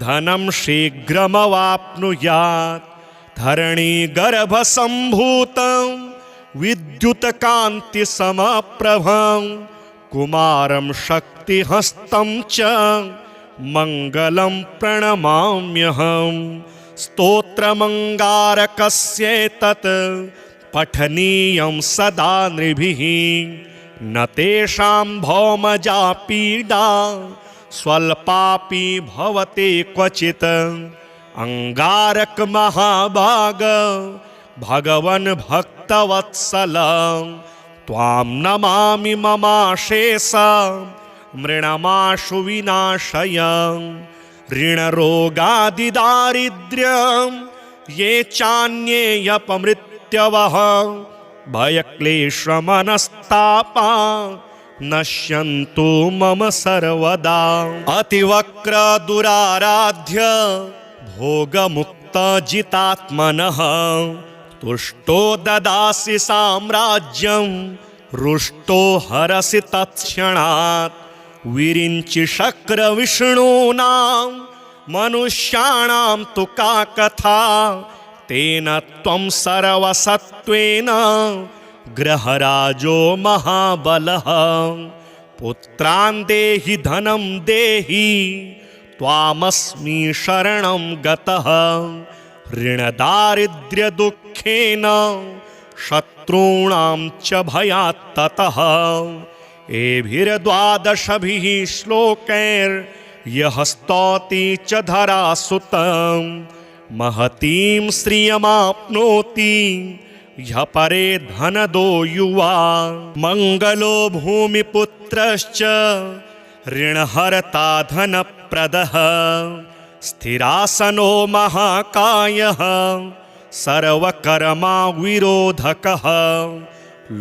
धनं शीघ्रमवाप्नुयात् धरणीगर्भसम्भूतं विद्युत्कान्तिसमप्रभं कुमारं शक्तिहस्तं च मङ्गलं प्रणमाम्यहम् स्तोत्रमङ्गारकस्येतत् पठनीयं सदा नृभिः न तेषां भौमजा पीडा स्वल्पापि भवते क्वचित् अंगारक महाभाग भगवन् भक्तवत्सल त्वां नमामि ममाशेषा मृणमाशु विनाशय ऋणरोगादिदारिद्र्यं ये चान्येऽपमृत्यवः भयक्लेशमनस्तापा नश्यन्तु मम सर्वदा अतिवक्र दुराराध्य भोगमुक्तजितात्मनः तुष्टो ददासि साम्राज्यं रुष्टो हरसि तत्क्षणात् विरिञ्चि शक्रविष्णूनां मनुष्याणां तु का कथा तेन त्वं सर्वसत्त्वेन ग्रहराजो महाबलः पुत्रान् देहि धनं देहि त्वामस्मि शरणं गतः ऋणदारिद्र्यदुःखेन शत्रूणां च भयात् ततः एभिर्द्वादशभिः श्लोकैर्यः स्तौति च धरासुतं महतीं श्रियमाप्नोति ह्यः परे धनदो युवा मङ्गलो भूमिपुत्रश्च ऋणहर्ता धनप्रदः स्थिरासनो महाकायः सर्वकर्मा विरोधकः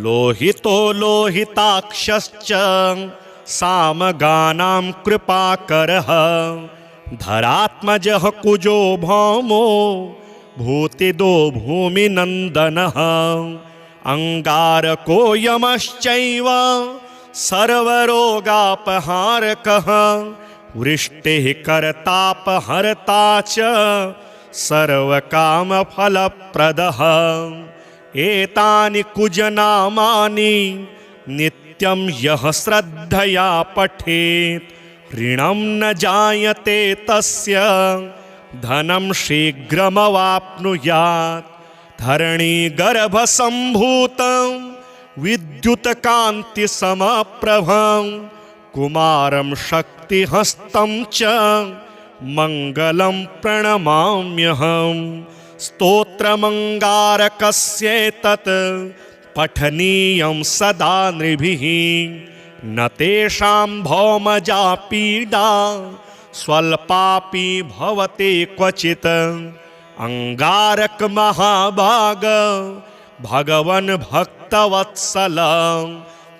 लोहितो लोहिताक्षश्च सामगानां कृपाकरः धरात्मजः कुजो भौमो भूतिदो भूमिनन्दनः अङ्गारको यमश्चैव सर्वरोगापहारकः वृष्टिः कर्तापहर्ता च सर्वकामफलप्रदः एतानि कुजनामानि नित्यं यः श्रद्धया पठेत् ऋणं न जायते तस्य धनं शीघ्रमवाप्नुयात् धरणीगर्भसम्भूतं विद्युत्कान्तिसमप्रभं कुमारं शक्तिहस्तं च मङ्गलं प्रणमाम्यहं स्तोत्रमङ्गारकस्येतत् पठनीयं सदा नृभिः न तेषां भौमजा पीडा स्वल्पापि भवते क्वचित् अङ्गारक महाभाग भगवन् भक्तवत्सल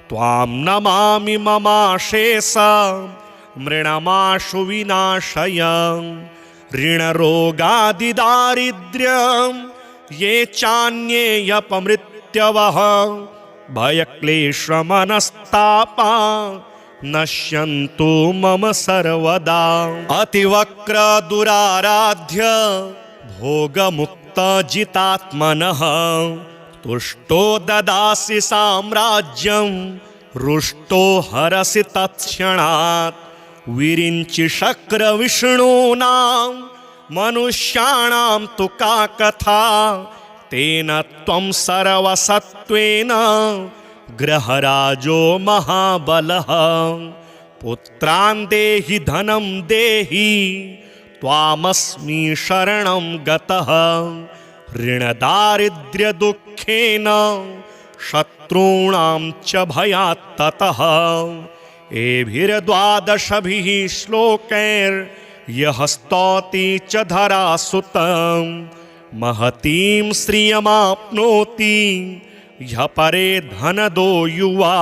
त्वां नमामि ममाशेष मृणमाशु विनाशय ऋणरोगादिदारिद्र्यं ये चान्येऽपमृत्यवः भयक्लेशमनस्तापा नश्यन्तु मम सर्वदा अतिवक्रदुराराध्य भोगमुक्तजितात्मनः तुष्टो ददासि साम्राज्यं रुष्टो हरसि तत्क्षणात् विरिञ्चि शक्रविष्णूनां मनुष्याणां तु का कथा तेन त्वं सर्वसत्त्वेन ग्रहराजो महाबलः पुत्रान् देहि धनं देहि त्वामस्मि शरणं गतः ऋणदारिद्र्यदुःखेन शत्रूणां च भयात् ततः एभिर्द्वादशभिः श्लोकैर्यः स्तौति च धरासुतं महतीं श्रियमाप्नोति ह्यः परे धनदो युवा।